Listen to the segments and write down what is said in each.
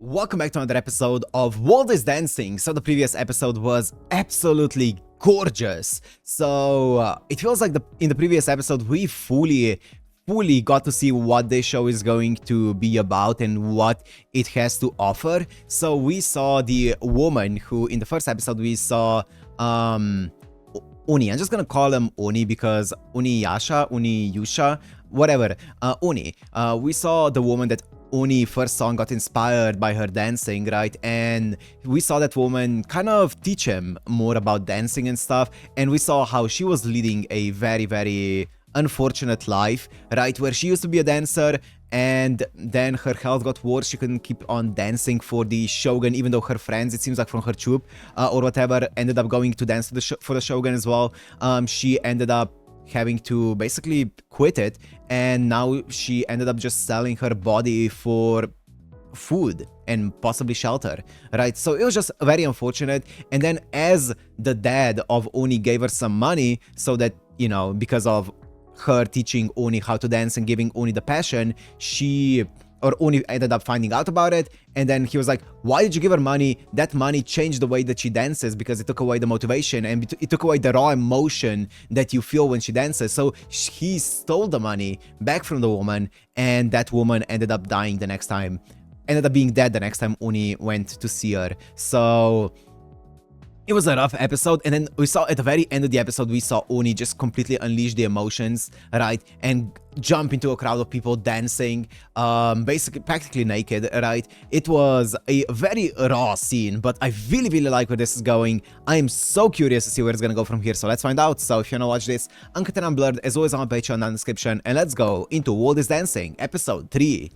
Welcome back to another episode of World is Dancing. So the previous episode was absolutely gorgeous. So it feels like in the previous episode we fully got to see what this show is going to be about and what it has to offer. So we saw the woman who in the first episode we saw Oni. I'm just gonna call him Oni because Oniyasha, whatever. Oni. We saw the woman that Oni first song got inspired by her dancing, right? And we saw that woman kind of teach him more about dancing and stuff. And we saw how she was leading a very unfortunate life, right? Where she used to be a dancer and then her health got worse. She couldn't keep on dancing for the Shogun, even though her friends, it seems like from her troop or whatever, ended up going to dance for the Shogun as well. She ended up having to basically quit it, and now she ended up just selling her body for food and possibly shelter, right? So it was just very unfortunate. And then as the dad of Oni gave her some money so that, you know, because of her teaching Oni how to dance and giving Oni the passion, Oni ended up finding out about it, and then he was like, why did you give her money? That money changed the way that she dances because it took away the motivation and it took away the raw emotion that you feel when she dances. So he stole the money back from the woman, and that woman ended up dying the next time, ended up being dead the next time Oni went to see her. So it was a rough episode, and then we saw at the very end of the episode, we saw Oni just completely unleash the emotions, right? And jump into a crowd of people dancing, basically practically naked, right? It was a very raw scene, but I really like where this is going. I am so curious to see where it's gonna go from here, so let's find out. So if you wanna watch this, Uncut and Unblurred, as always, on my Patreon down in the description, and let's go into World is Dancing, episode 3.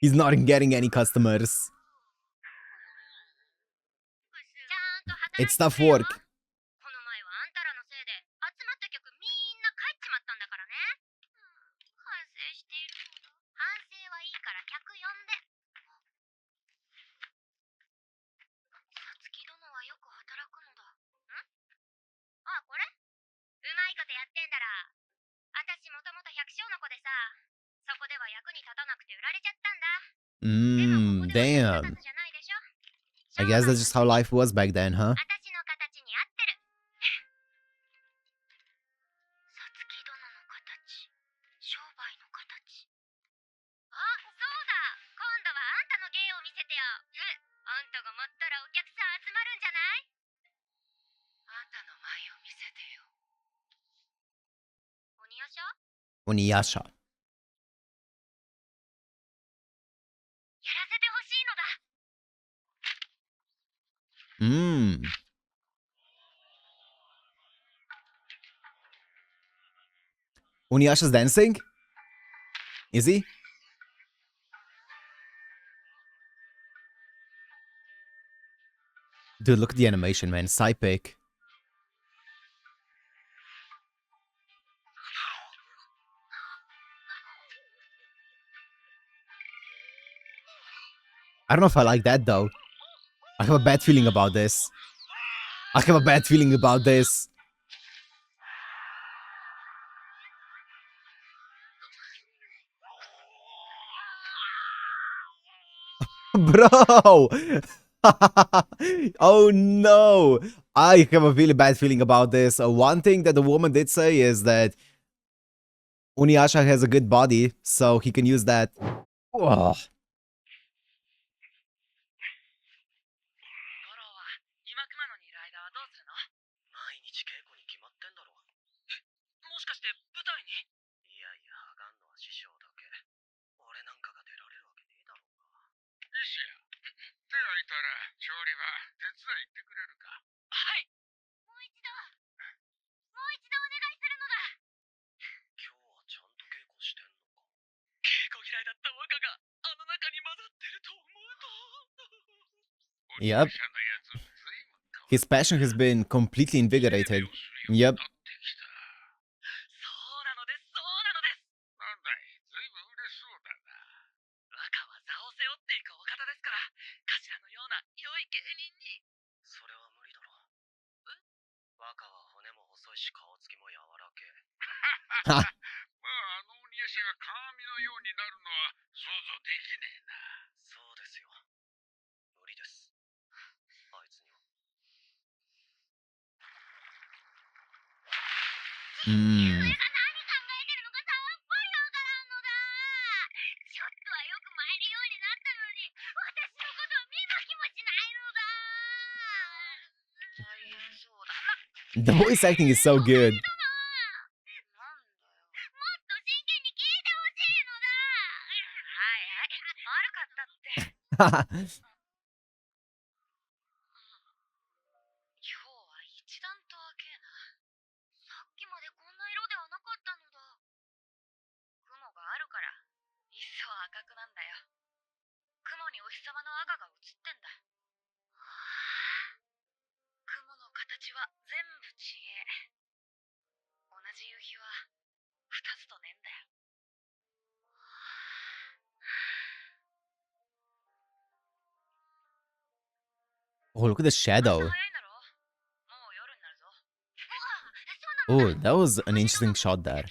He's not getting any customers. It's tough work. Damn. I guess that's just how life was back then, huh? Oniyasha. Oniyasha's dancing? Is he? Dude, look at the animation, man. Side pick. I don't know if I like that, though. I have a bad feeling about this. I have a bad feeling about this. Bro! Oh no! I have a really bad feeling about this. One thing that the woman did say is that Oniyasha has a good body, so he can use that. Oh. Yep. His passion has been completely invigorated. Yep. Ha. Mm. The voice acting is so good. Oh, look at the shadow. Oh, that was an interesting shot there.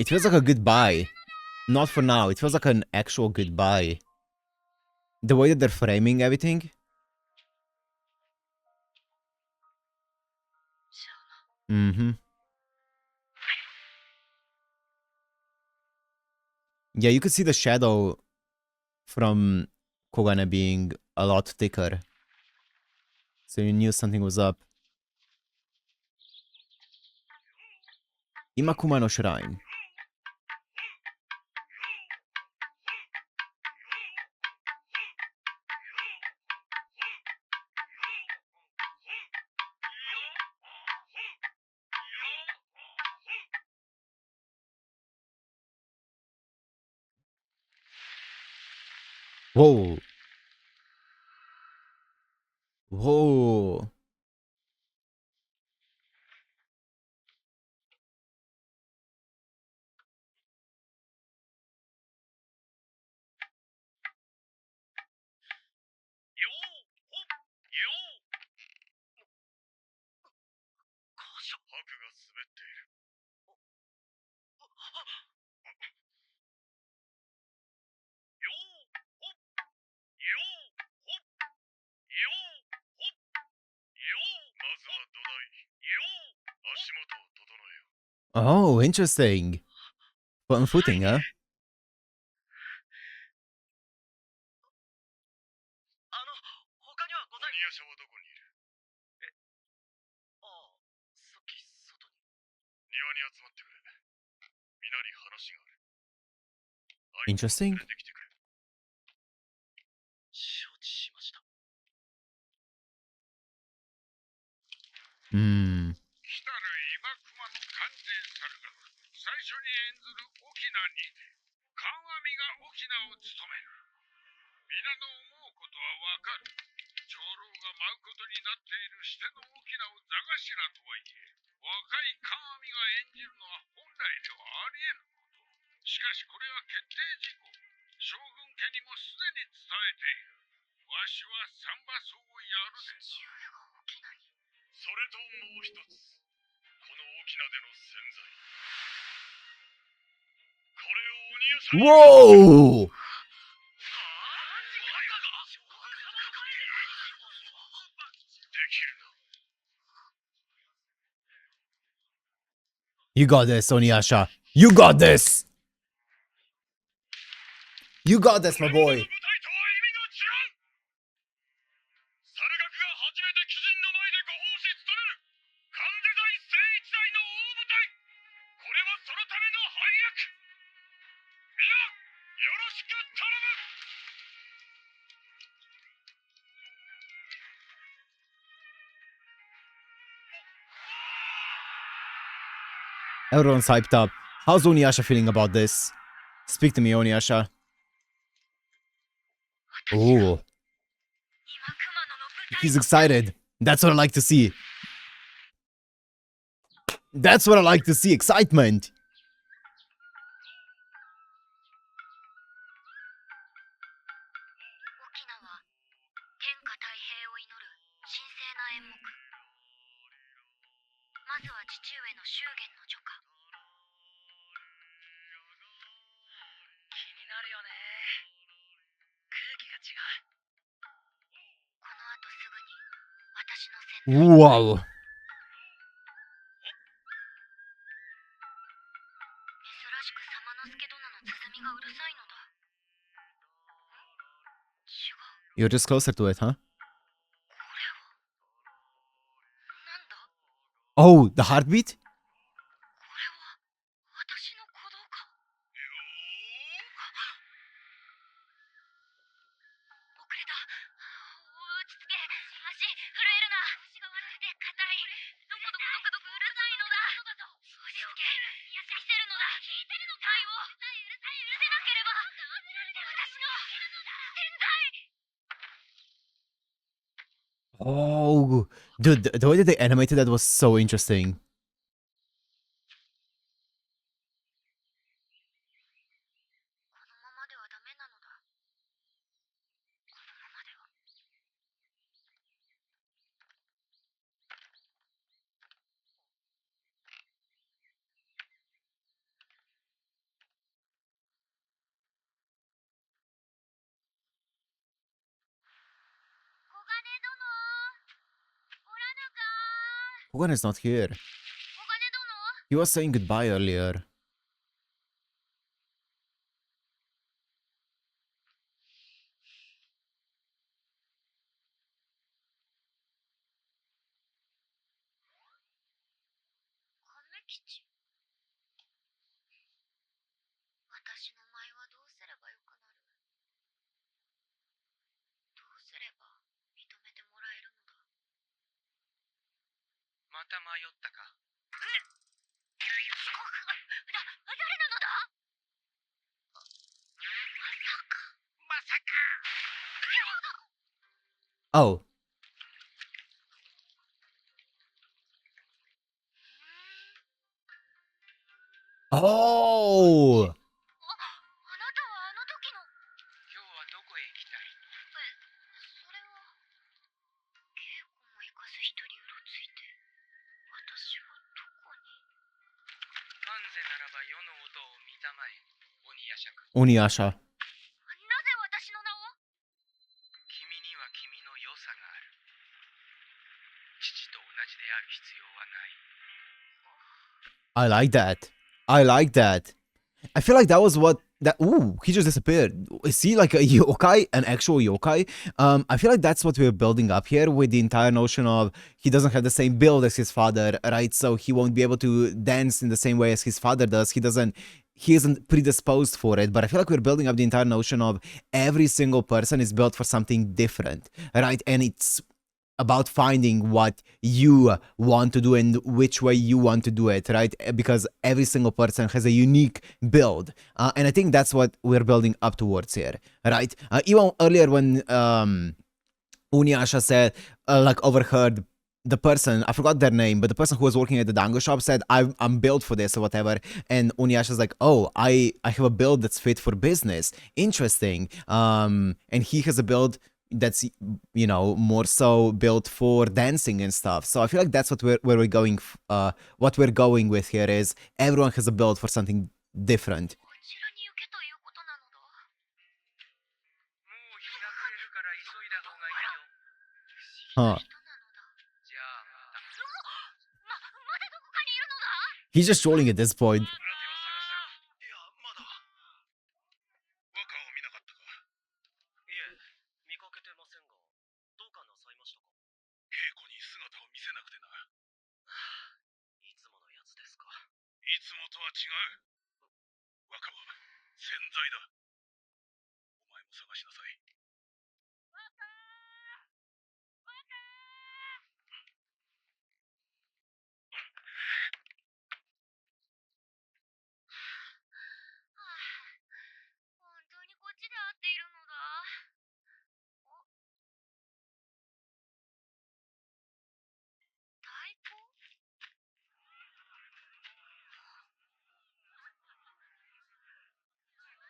It feels like a goodbye. Not for now, it feels like an actual goodbye. The way that they're framing everything. Mm-hmm. Yeah, you could see the shadow from Kogane being a lot thicker. So you knew something was up. Imakuma no Shrine. Whoa. Whoa. Oh, interesting. Fun footing, huh? Interesting. Hmm. ！Whoa! You got this, Oniyasha. You got this! You got this, my boy! Everyone's hyped up. How's Oniyasha feeling about this? Speak to me, Oniyasha. Oh, he's excited. That's what I like to see. That's what I like to see. Excitement. Wow. You're just closer to it, huh? Oh, the heartbeat? Oh, dude, the way that they animated that was so interesting. Hogan is not here. He was saying goodbye earlier. Oh. Oh. Oniyasha. I like that. I like that. I feel like that was what that. Ooh, he just disappeared. Is he like a yokai, an actual yokai? I feel like that's what we're building up here with the entire notion of he doesn't have the same build as his father, right? So he won't be able to dance in the same way as his father does. He isn't predisposed for it. But I feel like we're building up the entire notion of every single person is built for something different, right? And it's about finding what you want to do and which way you want to do it, right? Because every single person has a unique build. And I think that's what we're building up towards here, right? Even earlier when Oniyasha said, like overheard the person, I forgot their name, but the person who was working at the dango shop said, I'm built for this or whatever. And Oniyasha's like, oh, I have a build that's fit for business. Interesting. And he has a build that's, you know, more so built for dancing and stuff. So I feel like that's what we're going what we're going with here is everyone has a build for something different. Huh. He's just trolling at this point.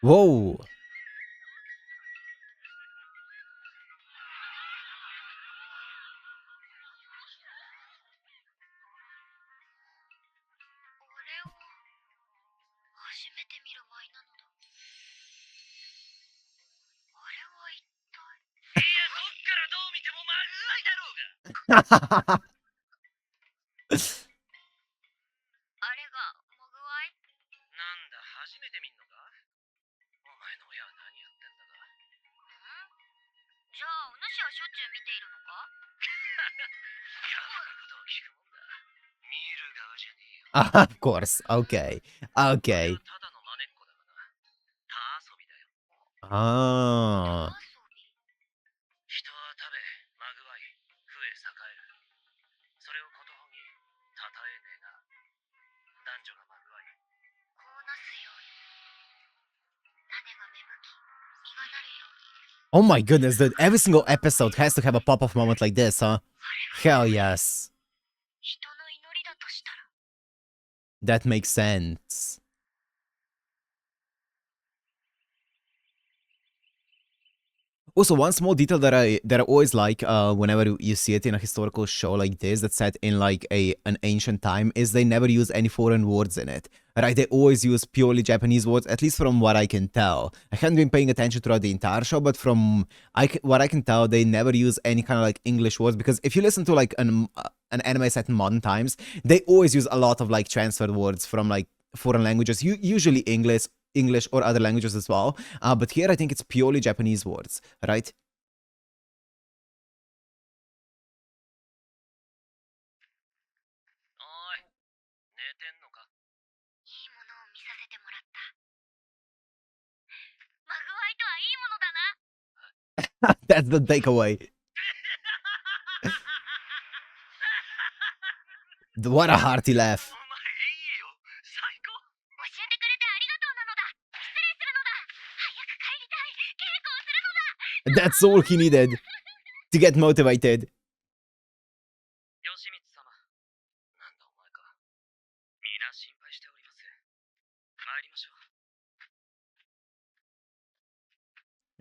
Whoa. Of course. Okay. Okay. Ah. Oh my goodness, dude. Every single episode has to have a pop-off moment like this, huh? Hell yes. That makes sense. Also, one small detail that I always like whenever you see it in a historical show like this that's set in like an ancient time is they never use any foreign words in it. Right? They always use purely Japanese words, at least from what I can tell. I haven't been paying attention throughout the entire show, but from what I can tell, they never use any kind of like English words, because if you listen to like an anime set in modern times, they always use a lot of like transferred words from like foreign languages, usually English or other languages as well. But here I think it's purely Japanese words, right? That's the takeaway. What a hearty laugh. That's all he needed to get motivated.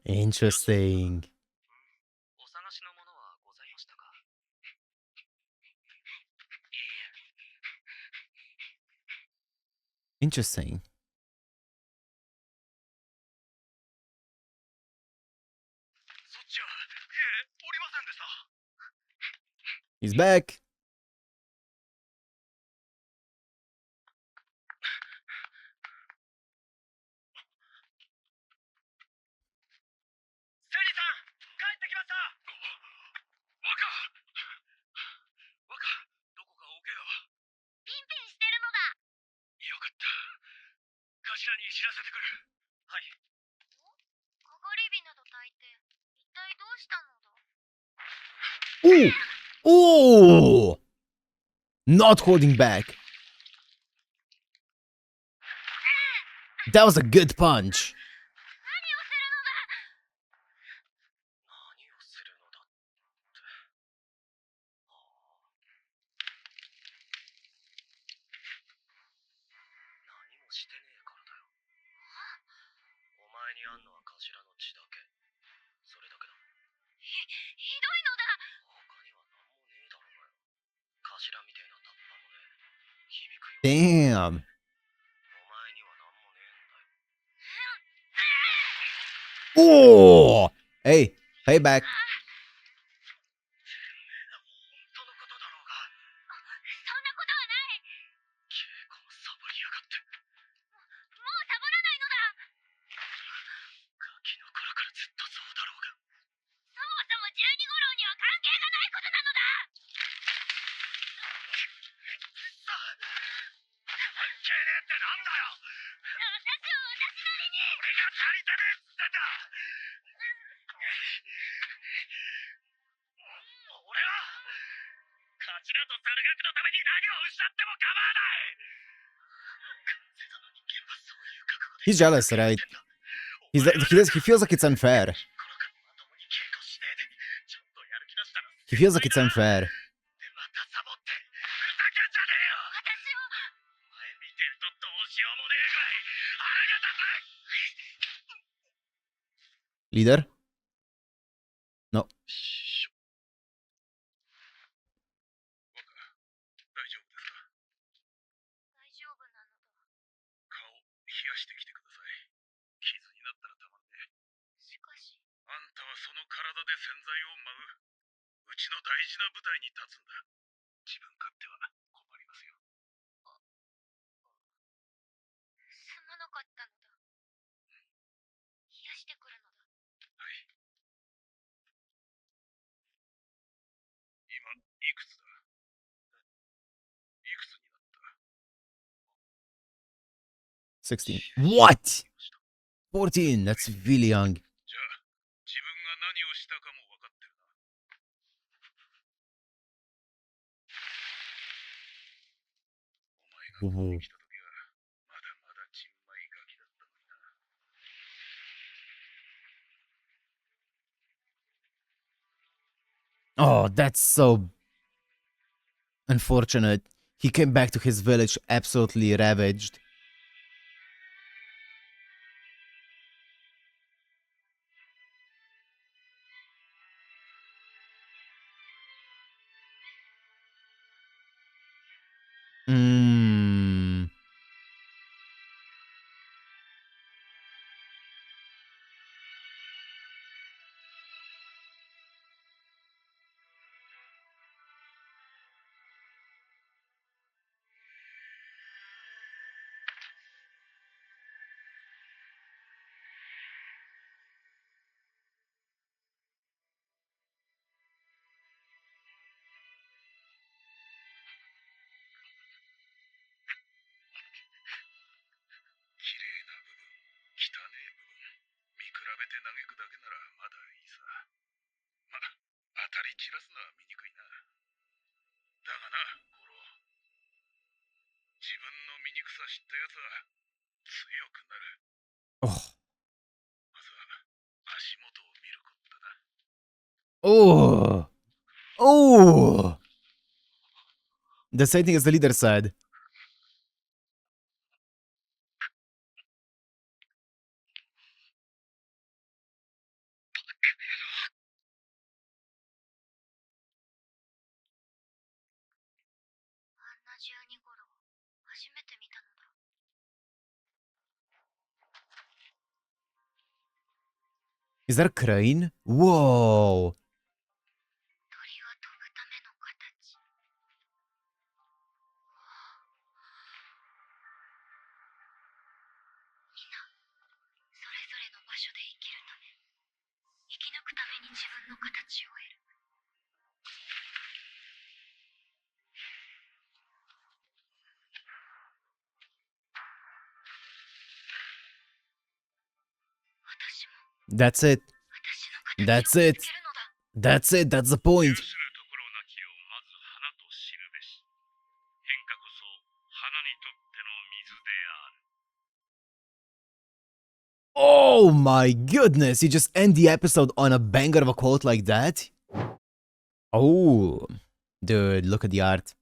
Interesting. Interesting. He's back. Ooh! Ooh! Not holding back. That was a good punch. Damn. Oh! Hey, payback. He's jealous, right? He feels like it's unfair. He feels like it's unfair. Leader? No. 16. What? 14. That's really young. Ooh. Oh, that's so unfortunate. He came back to his village absolutely ravaged. Mm. Oh. Oh. The same thing as the leader said. Is that a crane? Whoa. That's it. That's it. That's it. That's the point. Oh my goodness. You just end the episode on a banger of a quote like that? Oh. Dude, look at the art.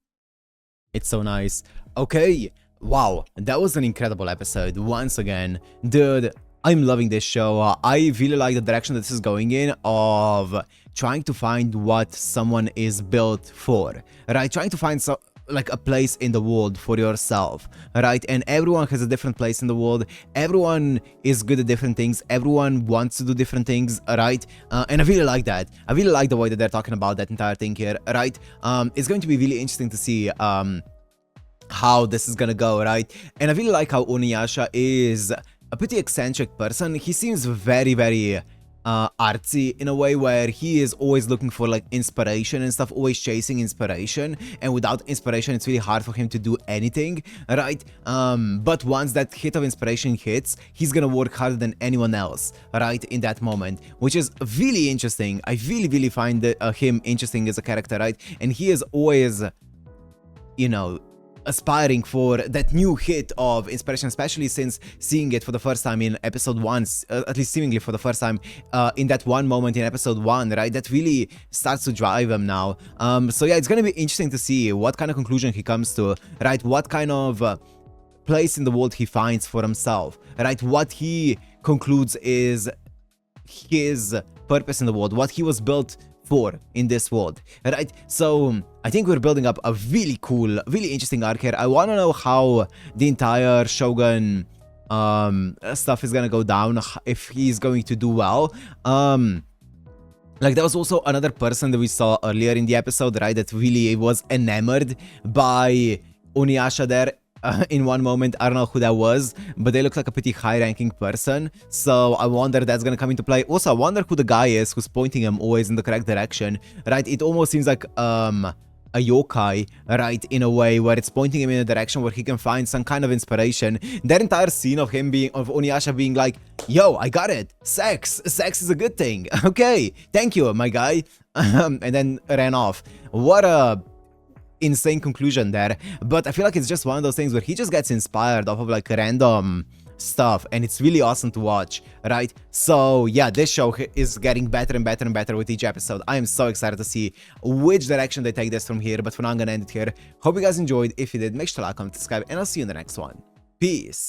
It's so nice. Okay. Wow. That was an incredible episode. Once again. Dude, I'm loving this show. I really like the direction that this is going in of trying to find what someone is built for, right? Trying to find like a place in the world for yourself, right? And everyone has a different place in the world. Everyone is good at different things. Everyone wants to do different things, right? And I really like that. I really like the way that they're talking about that entire thing here, right? It's going to be really interesting to see how this is gonna go, right? And I really like how Oniyasha is a pretty eccentric person. He seems very, very artsy in a way where he is always looking for like inspiration and stuff, always chasing inspiration, and without inspiration it's really hard for him to do anything, right? But once that hit of inspiration hits, he's gonna work harder than anyone else, right, in that moment, which is really interesting. I really find him interesting as a character, right? And he is always, you know, aspiring for that new hit of inspiration, especially since seeing it for the first time in episode 1, at least seemingly for the first time in that one moment in episode 1, right? That really starts to drive him now. So yeah, it's gonna be interesting to see what kind of conclusion he comes to, right? What kind of place in the world he finds for himself, right? What he concludes is his purpose in the world, what he was built for in this world, right? So I think we're building up a really cool, really interesting arc here. I want to know how the entire Shogun stuff is gonna go down, if he's going to do well. Like, there was also another person that we saw earlier in the episode, right, that really was enamored by Oniyasha there. In one moment, I don't know who that was, but they look like a pretty high-ranking person, so I wonder if that's gonna come into play. Also, I wonder who the guy is who's pointing him always in the correct direction, right? It almost seems like a yokai, right, in a way, where it's pointing him in a direction where he can find some kind of inspiration. That entire scene of him being, of Oniyasha being like, yo, I got it, sex is a good thing, okay, thank you, my guy, and then ran off. What a insane conclusion there. But I feel like it's just one of those things where he just gets inspired off of like random stuff, and it's really awesome to watch, right? So yeah, this show is getting better and better and better with each episode. I am so excited to see which direction they take this from here, but for now I'm gonna end it here. Hope you guys enjoyed. If you did, make sure to like, comment, subscribe, and I'll see you in the next one. Peace.